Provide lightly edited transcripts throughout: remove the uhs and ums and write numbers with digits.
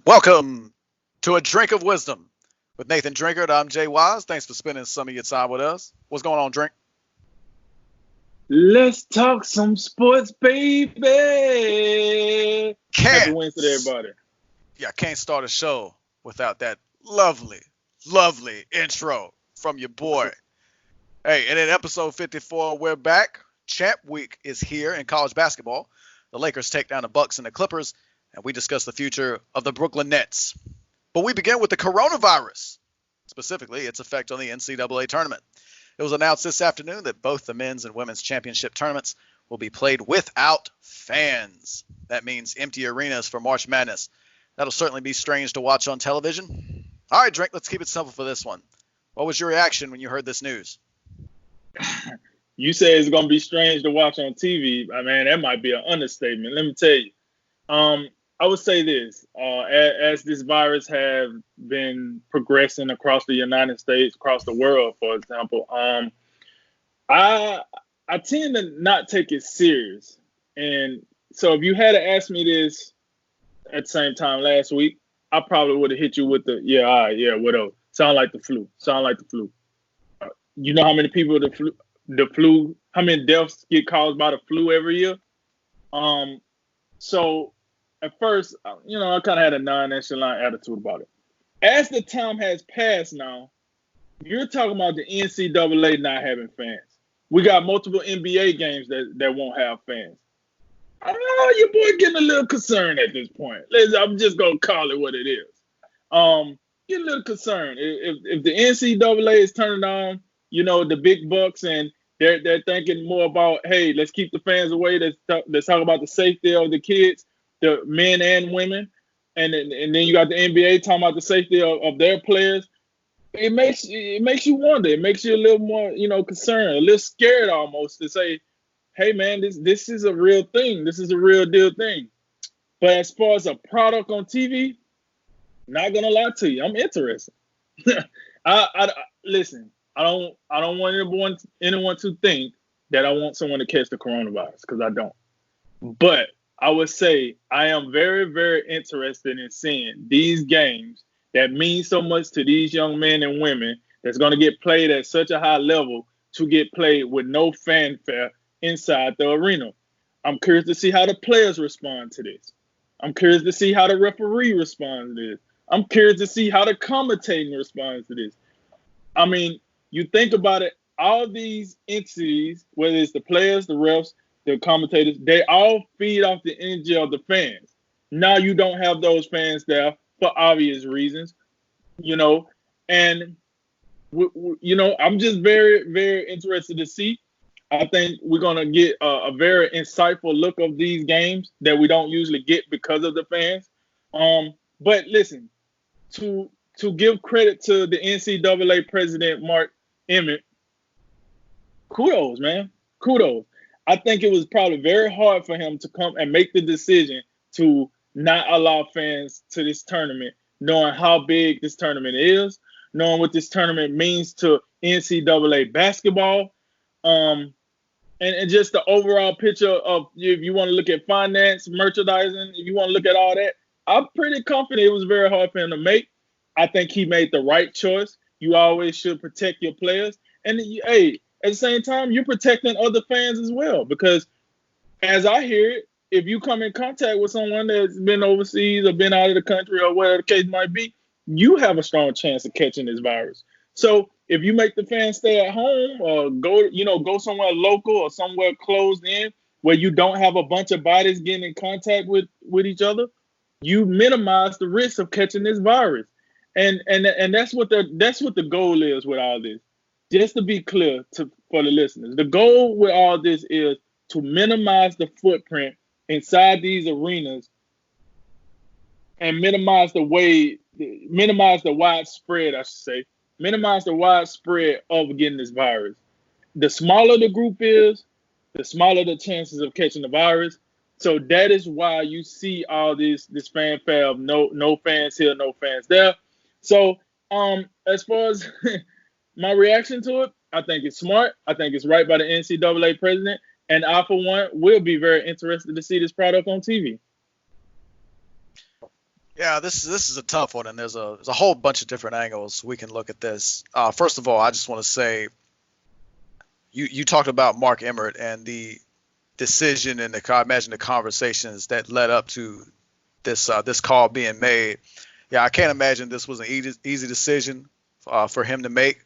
Welcome to A Drink of Wisdom with Nathan Drinkard. I'm Jay Wise. Thanks for spending some of your time with us. What's going on, Drink? Let's talk some sports, baby. Happy Can't, Wednesday, everybody. can't start a show without that lovely intro from your boy. Hey, and in episode 54, we're back. Champ Week is here in college basketball. The Lakers take down the Bucks and the Clippers, and we discuss the future of the Brooklyn Nets. But we begin with the coronavirus, specifically its effect on the NCAA Tournament. It was announced this afternoon that both the men's and women's championship tournaments will be played without fans. That means empty arenas for March Madness. That'll certainly be strange to watch on television. All right, Drink, let's keep it simple for this one. What was your reaction when you heard this news? You say it's going to be strange to watch on TV. I mean, that might be an understatement. Let me tell you. I would say this. As this virus has been progressing across the United States, across the world, for example, I tend to not take it serious. And so if you had to ask me this at the same time last week, I probably would have hit you with the, whatever. Sound like the flu. You know how many people the flu, how many deaths get caused by the flu every year? So at first, I kind of had a nonchalant attitude about it. As the time has passed now, you're talking about the NCAA not having fans. We got multiple NBA games that won't have fans. Your boy getting a little concerned at this point. I'm just going to call it what it is. Get a little concerned. If the NCAA is turning on, the big bucks, and they're thinking more about, hey, let's keep the fans away. Let's talk about the safety of the kids, the men and women, and then you got the NBA talking about the safety of their players. It makes you wonder. It makes you a little more, concerned, a little scared almost to say, hey man, this is a real thing. This is a real deal thing. But as far as a product on TV, not gonna lie to you, I'm interested. Listen. I don't want anyone to think that I want someone to catch the coronavirus, because I don't. But I would say I am very, very interested in seeing these games that mean so much to these young men and women that's going to get played at such a high level to get played with no fanfare inside the arena. I'm curious to see how the players respond to this. I'm curious to see how the referee responds to this. I'm curious to see how the commentating responds to this. I mean, you think about it, all these entities, whether it's the players, the refs, the commentators, they all feed off the energy of the fans. Now you don't have those fans there for obvious reasons, and, I'm just very, very interested to see. I think we're going to get a very insightful look of these games that we don't usually get because of the fans. But listen, to give credit to the NCAA president, Mark Emmett, kudos, man. Kudos. I think it was probably very hard for him to come and make the decision to not allow fans to this tournament, knowing how big this tournament is, knowing what this tournament means to NCAA basketball, and just the overall picture of, if you want to look at finance, merchandising, if you want to look at all that, I'm pretty confident it was very hard for him to make. I think he made the right choice. You always should protect your players. And, hey, at the same time, you're protecting other fans as well. Because as I hear it, if you come in contact with someone that's been overseas or been out of the country or whatever the case might be, you have a strong chance of catching this virus. So if you make the fans stay at home or go somewhere local or somewhere closed in where you don't have a bunch of bodies getting in contact with each other, you minimize the risk of catching this virus. And that's what the goal is with all this. Just to be clear for the listeners, the goal with all this is to minimize the footprint inside these arenas and minimize the widespread, I should say, minimize the widespread of getting this virus. The smaller the group is, the smaller the chances of catching the virus. So that is why you see all this fanfare of no fans here, no fans there. So as far as my reaction to it, I think it's smart. I think it's right by the NCAA president. And I, for one, will be very interested to see this product on TV. Yeah, this is a tough one, and there's a whole bunch of different angles we can look at this. First of all, I just want to say you talked about Mark Emmert and the decision and I imagine the conversations that led up to this call being made. Yeah, I can't imagine this was an easy decision for him to make.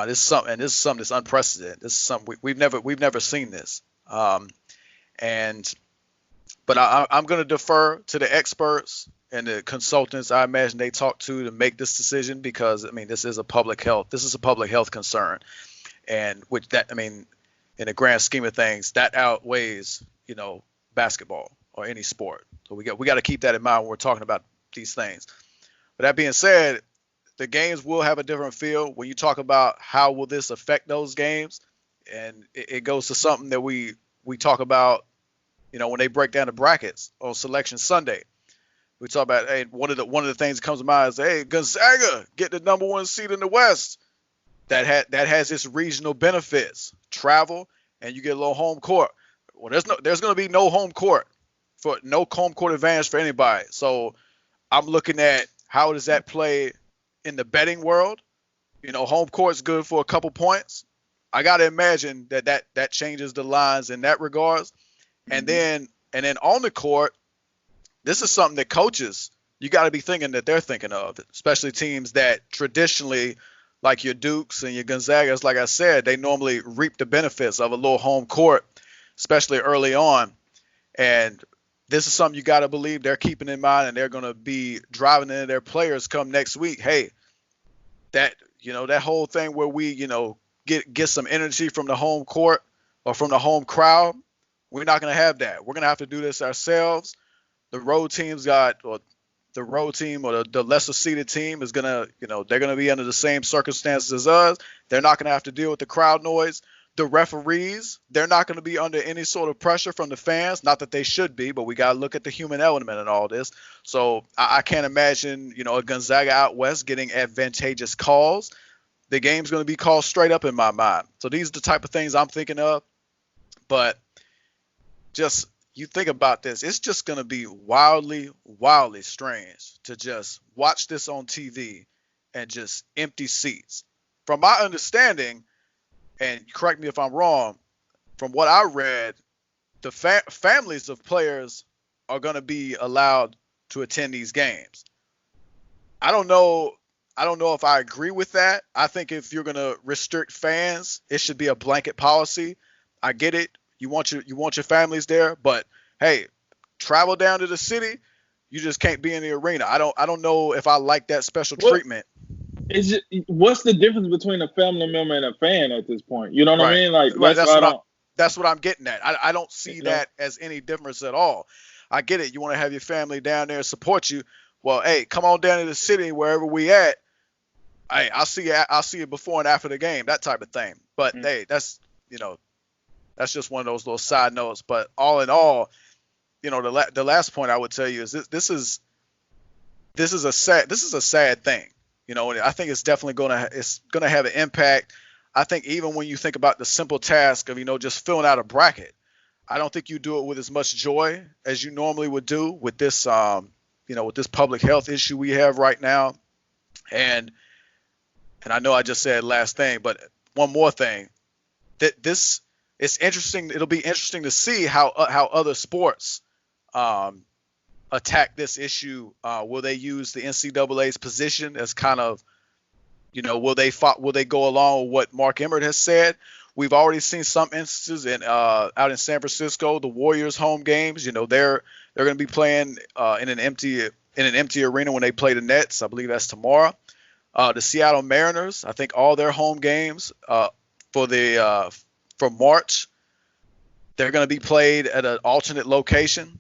This is something that's unprecedented. This is something we've never seen this. And but I'm going to defer to the experts and the consultants I imagine they talk to make this decision because I mean this is a public health concern, and which that I mean in the grand scheme of things that outweighs basketball or any sport. So we got to keep that in mind when we're talking about these things. But that being said, the games will have a different feel when you talk about how will this affect those games, and it goes to something that we talk about. When they break down the brackets on Selection Sunday, we talk about hey one of the things that comes to mind is hey Gonzaga get the number one seed in the West. That has its regional benefits, travel, and you get a little home court. Well, there's going to be no home court advantage for anybody. So I'm looking at how does that play in the betting world. Home court's good for a couple points. I got to imagine that changes the lines in that regards. And then on the court, this is something that coaches you got to be thinking that they're thinking of, especially teams that traditionally, like your Dukes and your Gonzagas, like I said, they normally reap the benefits of a little home court, especially early on. And this is something you got to believe they're keeping in mind, and they're going to be driving into their players come next week. Hey, that whole thing where we get some energy from the home court or from the home crowd, we're not going to have that. We're going to have to do this ourselves. The road team's got, or the road team or the lesser seeded team is gonna, they're gonna be under the same circumstances as us. They're not gonna have to deal with the crowd noise. The referees, they're not gonna be under any sort of pressure from the fans. Not that they should be, but we gotta look at the human element in all this. So I can't imagine, a Gonzaga out west getting advantageous calls. The game's gonna be called straight up in my mind. So these are the type of things I'm thinking of. But just you think about this, it's just going to be wildly, wildly strange to just watch this on TV and just empty seats. From my understanding, and correct me if I'm wrong, from what I read, the families of players are going to be allowed to attend these games. I don't know. I don't know if I agree with that. I think if you're going to restrict fans, it should be a blanket policy. I get it. You want your families there, but hey, travel down to the city. You just can't be in the arena. I don't know if I like that special treatment. What's the difference between a family member and a fan at this point? You know what I mean? Like right. That's what I'm getting at. I don't see that as any difference at all. I get it. You want to have your family down there support you. Well, hey, come on down to the city wherever we at. Hey, I'll see you before and after the game, that type of thing. But hey, that's just one of those little side notes. But all in all, the last point I would tell you is this is a sad thing. I think it's definitely gonna have an impact. I think even when you think about the simple task of just filling out a bracket, I don't think you do it with as much joy as you normally would do with this with this public health issue we have right now. And I know I just said last thing, but one more thing. It's interesting. It'll be interesting to see how other sports attack this issue. Will they use the NCAA's position as kind of, will they go along with what Mark Emmert has said? We've already seen some instances out in San Francisco, the Warriors home games. They're going to be playing in an empty arena when they play the Nets. I believe that's tomorrow. The Seattle Mariners, I think all their home games for March, they're going to be played at an alternate location.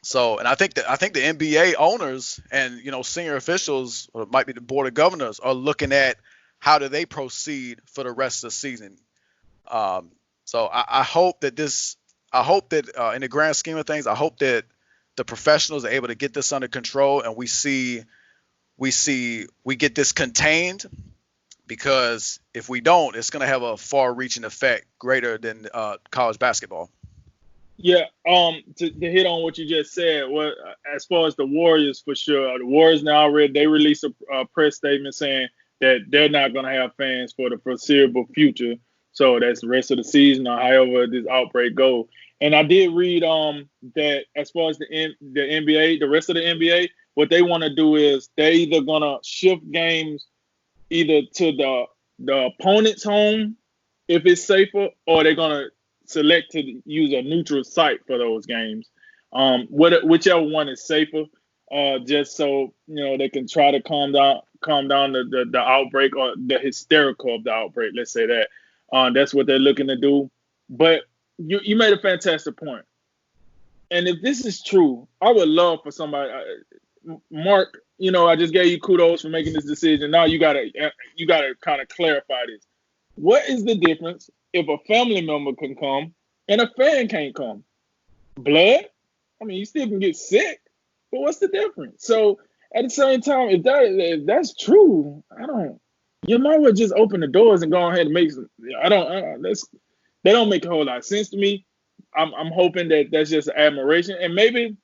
So, and I think the NBA owners and senior officials, or it might be the board of governors, are looking at how do they proceed for the rest of the season. So I hope that in the grand scheme of things, I hope that the professionals are able to get this under control and we get this contained, because if we don't, it's going to have a far-reaching effect greater than college basketball. Yeah, to hit on what you just said, well, as far as the Warriors, for sure, the Warriors now already they released a press statement saying that they're not going to have fans for the foreseeable future. So that's the rest of the season or however this outbreak goes. And I did read that as far as the NBA, the rest of the NBA, what they want to do is they either gonna shift games either to the opponent's home if it's safer, or they're gonna select to use a neutral site for those games. Whichever one is safer, just so they can try to calm down the outbreak or the hysterical of the outbreak. Let's say that. That's what they're looking to do. But you made a fantastic point. And if this is true, I would love for somebody, Mark. I just gave you kudos for making this decision. Now you gotta kind of clarify this. What is the difference if a family member can come and a fan can't come? Blood? I mean, you still can get sick, but what's the difference? So at the same time, if that's true, you might well just open the doors and go ahead and make some. They don't make a whole lot of sense to me. I'm hoping that that's just an admiration, and maybe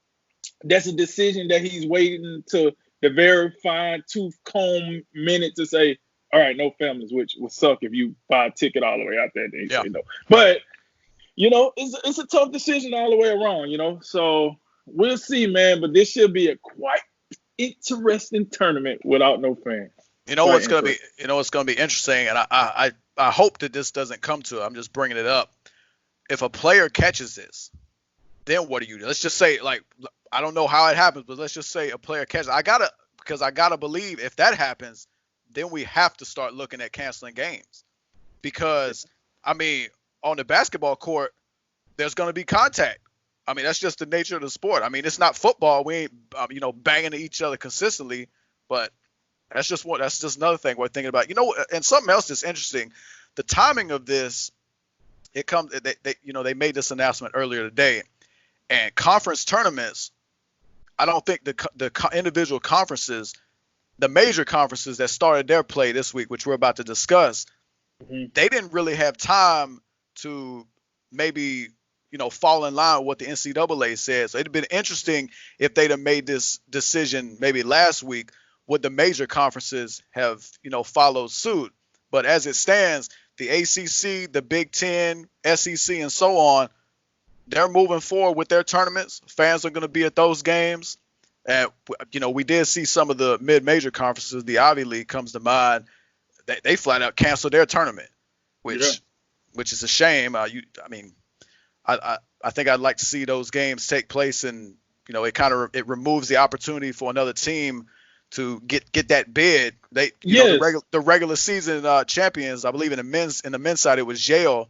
that's a decision that he's waiting to the very fine tooth comb minute to say, all right, no families, which would suck if you buy a ticket all the way out there and they say no. But it's a tough decision all the way around. So we'll see, man. But this should be a quite interesting tournament without no fans. What's gonna be interesting, and I hope that this doesn't come to it. I'm just bringing it up. If a player catches this, then what do you do? Let's just say, like, I don't know how it happens, but let's just say a player catches. I gotta believe if that happens, then we have to start looking at canceling games, because I mean, on the basketball court, there's gonna be contact. I mean, that's just the nature of the sport. I mean, it's not football. We ain't banging each other consistently, but that's just another thing we're thinking about. And something else that's interesting, the timing of this. They made this announcement earlier today, and conference tournaments. I don't think the individual conferences, the major conferences that started their play this week, which we're about to discuss, they didn't really have time to maybe fall in line with what the NCAA said. So it'd have been interesting if they'd have made this decision maybe last week. Would the major conferences have followed suit? But as it stands, the ACC, the Big Ten, SEC, and so on, they're moving forward with their tournaments. Fans are going to be at those games. And, we did see some of the mid-major conferences. The Ivy League comes to mind. They flat out canceled their tournament, which is a shame. I think I'd like to see those games take place, and it removes the opportunity for another team to get that bid. The regular season champions, I believe in the men's side it was Yale.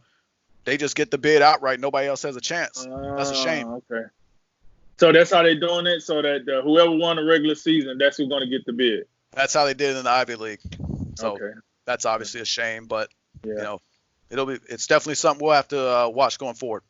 They just get the bid outright. Nobody else has a chance. That's a shame. Okay. So that's how they're doing it. So that whoever won the regular season, that's who's going to get the bid. That's how they did it in the Ivy League. So that's obviously a shame, but it's definitely something we'll have to watch going forward.